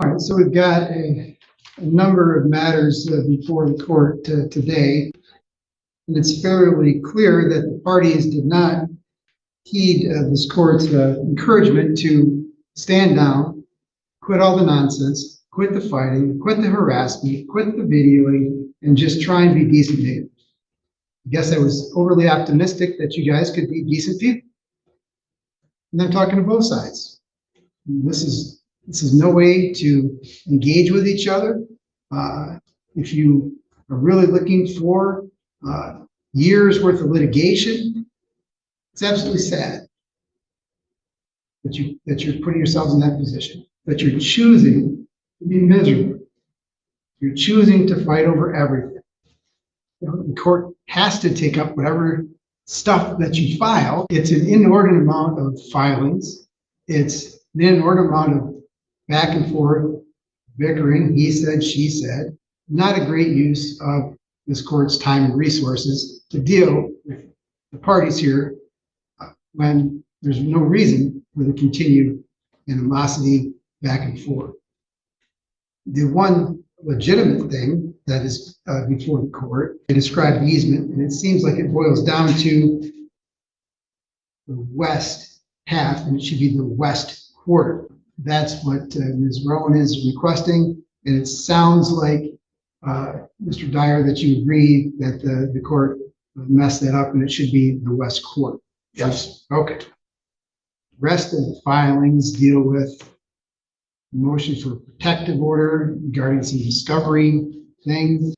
All right, so we've got a number of matters before the court today, and it's fairly clear that the parties did not heed this court's encouragement to stand down, quit all the nonsense, quit the fighting, quit the harassment, quit the videoing, and just try and be decent neighbors. I guess I was overly optimistic that you guys could be decent people. And I'm talking to both sides. This is no way to engage with each other. If you are really looking for years worth of litigation, it's absolutely sad that you're putting yourselves in that position, that you're choosing to be miserable. You're choosing to fight over everything. The court has to take up whatever stuff that you file. It's an inordinate amount of filings. It's an inordinate amount of back and forth, bickering, he said, she said. Not a great use of this court's time and resources to deal with the parties here when there's no reason for the continued animosity back and forth. The one legitimate thing that is before the court, I described the easement, and it seems like it boils down to the west half, and it should be the west quarter. That's what Ms. Rowan is requesting, and it sounds like, Mr. Dyer, that you agree that the court messed that up and it should be the west quarter. Yes. Okay. Rest of the filings deal with motion for protective order regarding some discovery things.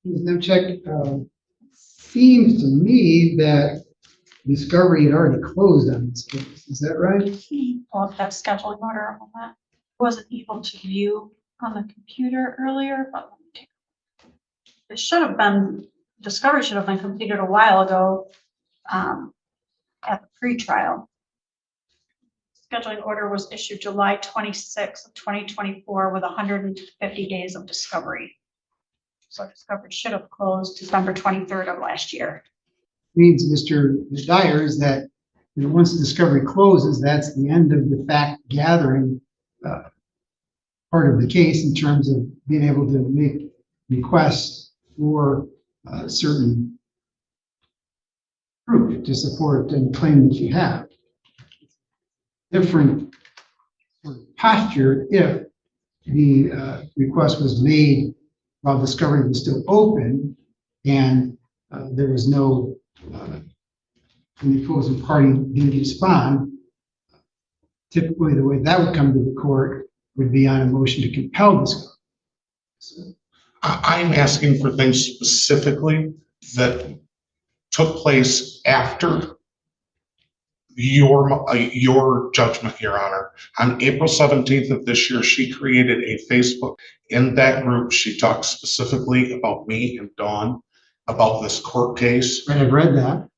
Now check, seems to me that discovery had already closed on this case. Is that right? Well, that scheduling order on that wasn't able to view on the computer earlier, but let me take a look. It should have been, discovery should have been completed a while ago at the pre-trial. Scheduling order was issued July 26th of 2024 with 150 days of discovery. So discovery should have closed December 23rd of last year. Means, Mr. Dyer, is that once the discovery closes, that's the end of the fact gathering part of the case in terms of being able to make requests for certain proof to support any claim that you have. Different posture if the request was made while discovery was still open and there was no and the opposing party didn't respond. Typically, the way that would come to the court would be on a motion to compel discovery. So, I'm asking for things specifically that took place after your judgment, Your Honor. On April 17th of this year, she created a Facebook. In that group, she talked specifically about me and Dawn about this court case. I've read that.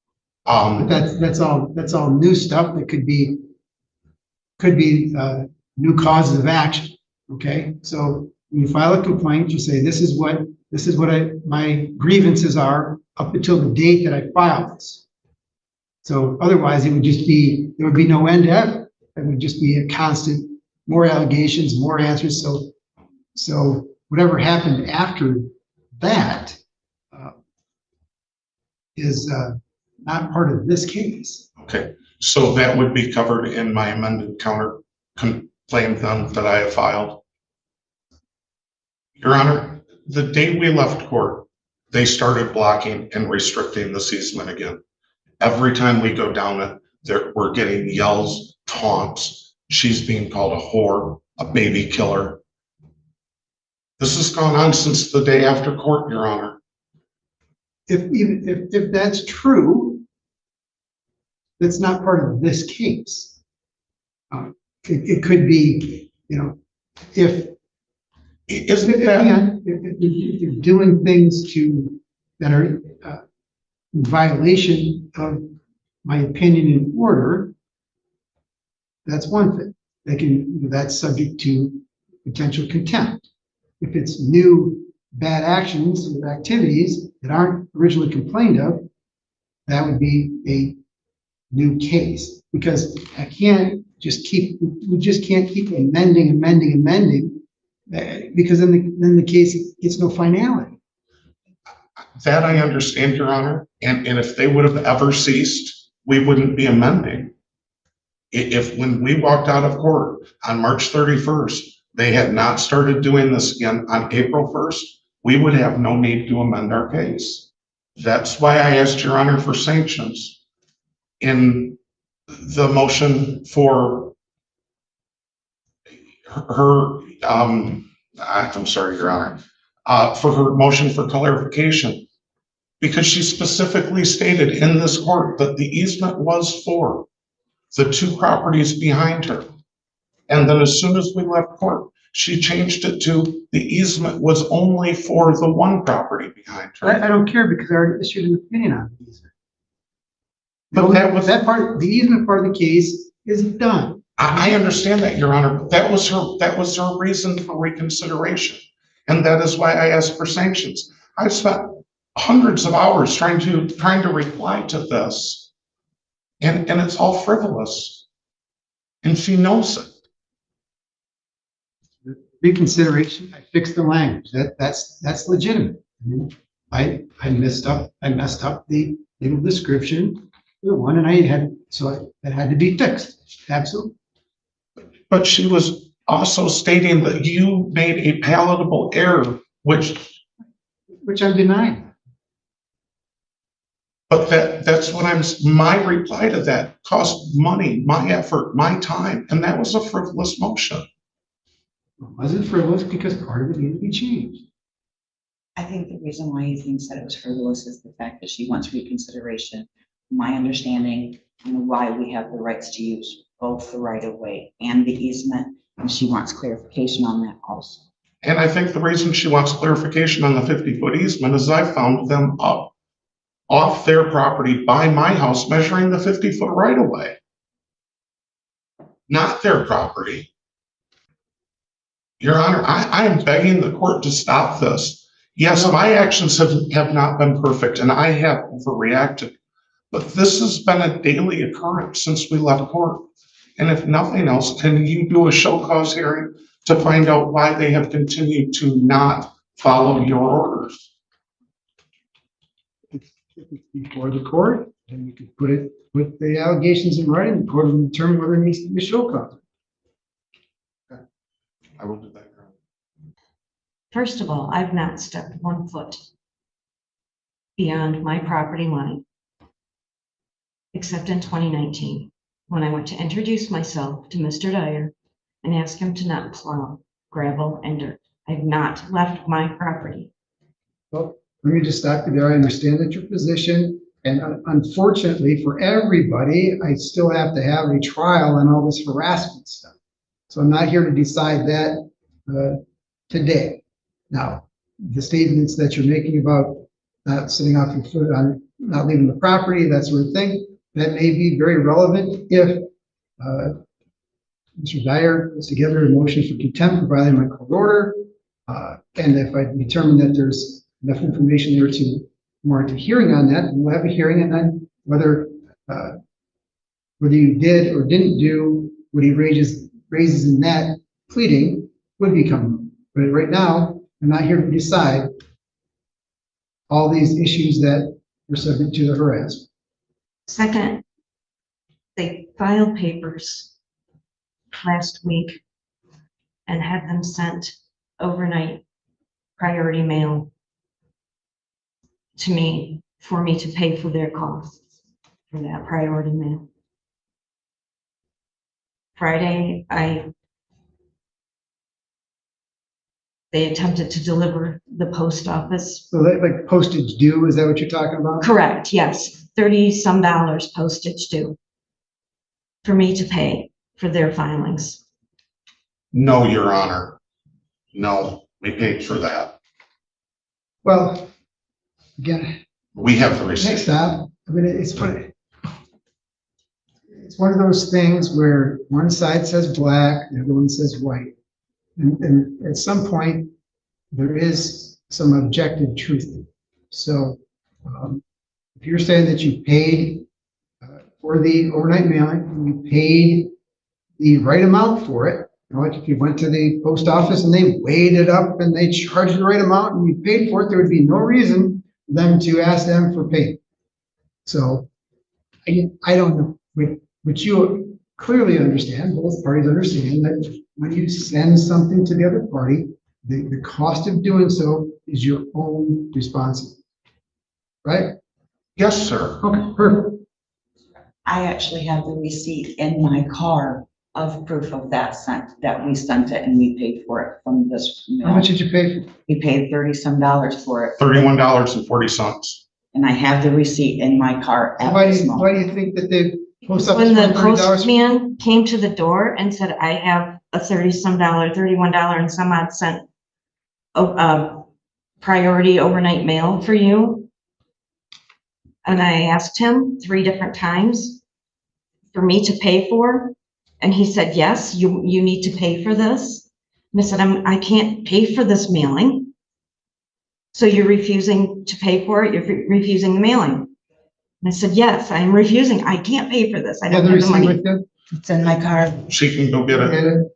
But that's all new stuff that could be new causes of action. Okay, so when you file a complaint, you say this is what my grievances are up until the date that I filed this. So otherwise, there would be no end ever. It would just be a constant, more allegations, more answers. So whatever happened after that is not part of this case. Okay, so that would be covered in my amended counter complaint then that I have filed. Your Honor, the day we left court, they started blocking and restricting the easement again. Every time we go down it, we're getting yells, taunts. She's being called a whore, a baby killer. This has gone on since the day after court, Your Honor. If that's true, that's not part of this case. It could be, if you're doing things that are in violation of my opinion and order, that's one thing. That's subject to potential contempt. If it's new bad actions or activities that aren't originally complained of, that would be a new case, because we just can't keep amending Because then the case gets no finality. That I understand, Your Honor, and if they would have ever ceased, we wouldn't be amending. If when we walked out of court on March 31st, they had not started doing this again on April 1st, we would have no need to amend our case. That's why I asked Your Honor for sanctions in the motion for her, I'm sorry, Your Honor, for her motion for clarification, because she specifically stated in this court that the easement was for the two properties behind her. And then as soon as we left court, she changed it to the easement was only for the one property behind her. I don't care because I already issued an opinion on the easement. But that was that part, the easement part of the case is done. I understand that, Your Honor, but that was her reason for reconsideration. And that is why I asked for sanctions. I've spent hundreds of hours trying to reply to this. And it's all frivolous. And she knows it. Reconsideration, I fixed the language. That's legitimate. I messed up the legal description, the one, and it had to be fixed. Absolutely. But she was also stating that you made a palatable error, which I'm denying. But that's what my reply to that cost money, my effort, my time, and that was a frivolous motion. It wasn't frivolous because part of it needed to be changed. I think the reason why he thinks that it was frivolous is the fact that she wants reconsideration. My understanding and why we have the rights to use both the right of way and the easement, and she wants clarification on that also. And I think the reason she wants clarification on the 50-foot easement is I found them up off their property by my house measuring the 50-foot right of way. Not their property. Your Honor, I am begging the court to stop this. Yes, my actions have not been perfect and I have overreacted, but this has been a daily occurrence since we left court. And if nothing else, can you do a show cause hearing to find out why they have continued to not follow your orders? Before the court, and you could put the allegations in writing, the court will determine whether it needs to be a show cause. Okay. I will do that. First of all, I've not stepped 1 foot beyond my property line, except in 2019, when I went to introduce myself to Mr. Dyer and ask him to not plow gravel and dirt. I've not left my property. Well, let me just stop you there. I understand that your position, and unfortunately for everybody, I still have to have a trial on all this harassment stuff. So I'm not here to decide that today. Now, the statements that you're making about not sitting off your foot on not leaving the property, that sort of thing, that may be very relevant if Mr. Dyer puts together a motion for contempt for violating my court order, and if I determine that there's enough information there to warrant a hearing on that, we'll have a hearing, and then whether you did or didn't do what he raises in that pleading would become. But right now, I'm not here to decide all these issues that were subject to the harassment. Second, they filed papers last week and had them sent overnight priority mail to me for me to pay for their costs for that priority mail. Friday, they attempted to deliver the post office. So that, like postage due, is that what you're talking about? Correct, yes. $30-some postage due for me to pay for their filings. No, Your Honor. No, we paid for that. Well, again, We have the next receipt. stop. I mean, it's funny. It's one of those things where one side says black, the other one says white. And at some point, there is some objective truth. So if you're saying that you paid for the overnight mailing, and you paid the right amount for it, You know, like if you went to the post office and they weighed it up and they charged the right amount and you paid for it, there would be no reason for them to ask them for payment. So I don't know, but you clearly understand, both parties understand that when you send something to the other party, the cost of doing so is your own responsibility. Right? Yes, sir. Okay, perfect. I actually have the receipt in my car of proof of that we sent it and we paid for it from this. How much did you pay for? We paid $30-some for it. $31.40. And I have the receipt in my car at Why this do moment. you think that they post office When the wanted $30? postman came to the door and said, I have a $31 and some odd cent priority overnight mail for you. And I asked him 3 different times for me to pay for. And he said, yes, you need to pay for this. And I said, I can't pay for this mailing. So you're refusing to pay for it? You're refusing the mailing? And I said, yes, I'm refusing. I can't pay for this. I don't have the money. It's in my car. She can go get it.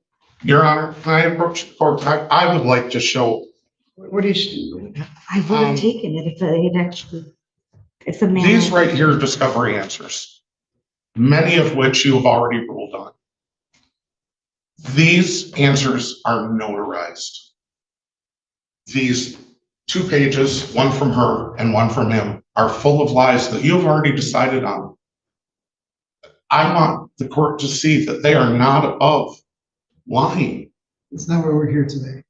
Your Honor, can I approach the court? I would like to show. What do you? I would have taken it if it had actually, if the mailing. These right here are discovery answers, many of which you have already ruled on. These answers are notarized. These 2 pages, one from her and one from him, are full of lies that you have already decided on. I want the court to see that they are not above lying. It's not why we're here today.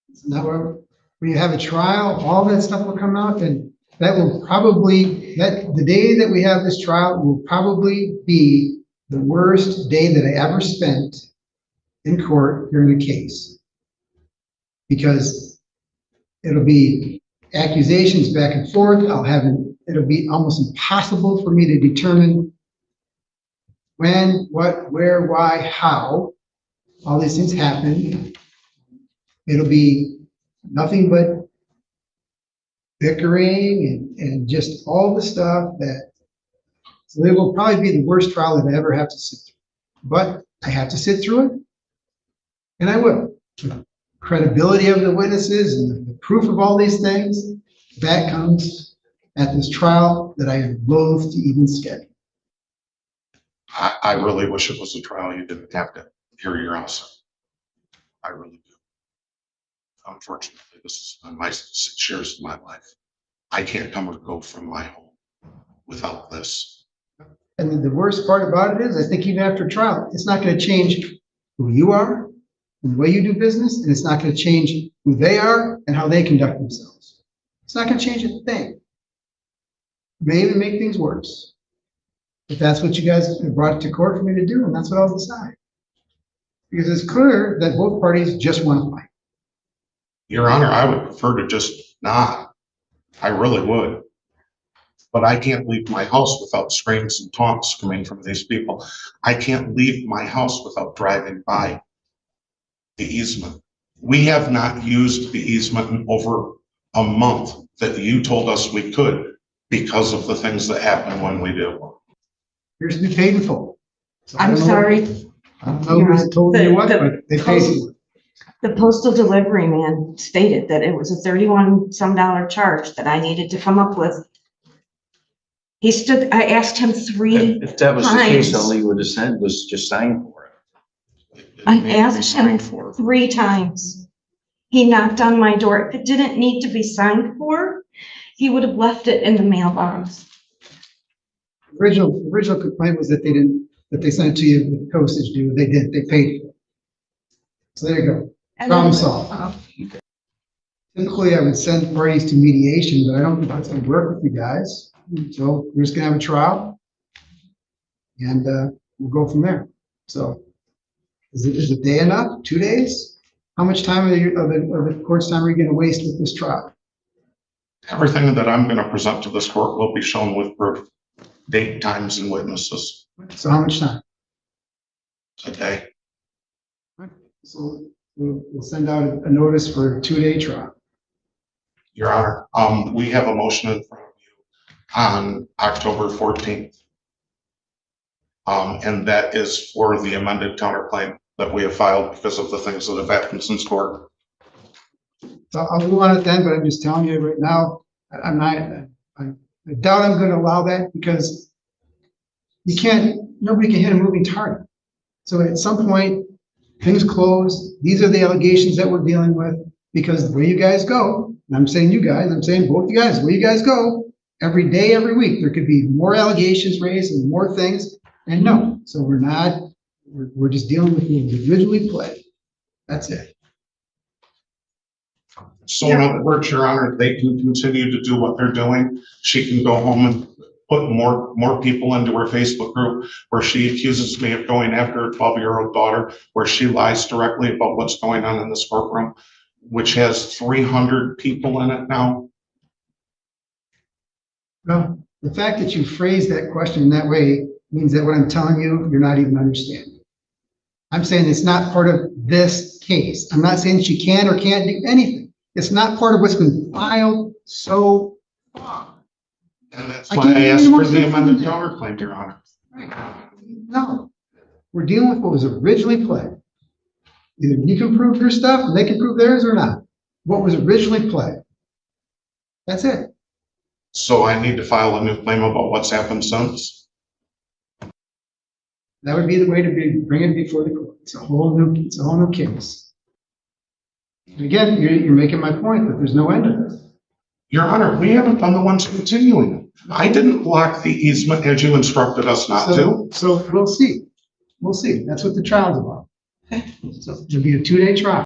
It's not where, when you have a trial, all that stuff will come out, and that will probably, the day that we have this trial will probably be the worst day that I ever spent in court hearing a case. Because it'll be accusations back and forth. It'll be almost impossible for me to determine when, what, where, why, how all these things happen. It'll be nothing but bickering and just all the stuff that, so it will probably be the worst trial that I ever have to sit through. But I have to sit through it, and I will. The credibility of the witnesses and the proof of all these things, that comes at this trial that I am loath to even schedule. I really wish it was a trial you didn't have to hear your answer. I really do. Unfortunately, this is my 6 years of my life. I can't come or go from my home without this. And the worst part about it is, I think even after trial, it's not going to change who you are, and the way you do business, and it's not going to change who they are and how they conduct themselves. It's not going to change a thing. It may even make things worse. If that's what you guys have brought to court for me to do, and that's what I'll decide. Because it's clear that both parties just want to fight. Your Honor, I would prefer to just not. I really would. But I can't leave my house without screams and taunts coming from these people. I can't leave my house without driving by the easement. We have not used the easement in over a month that you told us we could because of the things that happen when we do. Here's to be paid in full. So I I'm don't know- sorry. I don't know who's told you what, but they paid you. The postal delivery man stated that it was a $31-some charge that I needed to come up with. I asked him 3 If that was the case, times. all he would have said was just sign for it. I asked him 3 times. He knocked on my door. If it didn't need to be signed for, he would have left it in the mailbox. Original complaint was that they sent it to you with postage due. They did, they paid for it. So there you go. And Problem then- solved. Typically, I would send parties to mediation, but I don't think that's gonna work with you guys. So we're just gonna have a trial. And we'll go from there. So is a day enough? 2 days? How much time of the court's time are you gonna waste with this trial? Everything that I'm going to present to this court will be shown with proof, date, times, and witnesses So how much time? today. So we'll send out a notice for a 2-day trial. Your Honor, we have a motion in front of you on October 14th. And that is for the amended counterclaim that we have filed because of the things that have happened since court. So I'll move on it then, but I'm just telling you right now, I'm not, I doubt I'm gonna allow that because you can't, nobody can hit a moving target. So at some point, things close. These are the allegations that we're dealing with because the way you guys go, and I'm saying you guys, I'm saying both you guys, the way you guys go, every day, every week, there could be more allegations raised and more things. And no, so we're not, we're just dealing with what was originally pled. That's it. So in other words, Your Honor, they can continue to do what they're doing. She can go home and put more people into her Facebook group where she accuses me of going after her 12-year-old daughter, where she lies directly about what's going on in this courtroom, which has 300 people in it now. Well, the fact that you phrase that question in that way means that what I'm telling you, you're not even understanding. I'm saying it's not part of this case. I'm not saying she can or can't do anything. It's not part of what's been filed so far. And that's I why can't I give asked you for more the amended information. counterclaim, Your Honor. No, we're dealing with what was originally pled. Either you can prove your stuff and they can prove theirs or not. What was originally pled. That's it. So I need to file a new claim about what's happened since. That would be the way to bring it before the court. It's a whole new case. And again, you're making my point that there's no end to this. Your Honor, we haven't been the ones continuing it. I didn't block the easement as you instructed us not to. So we'll see. We'll see. That's what the trial's about. So it'll be a 2-day trial.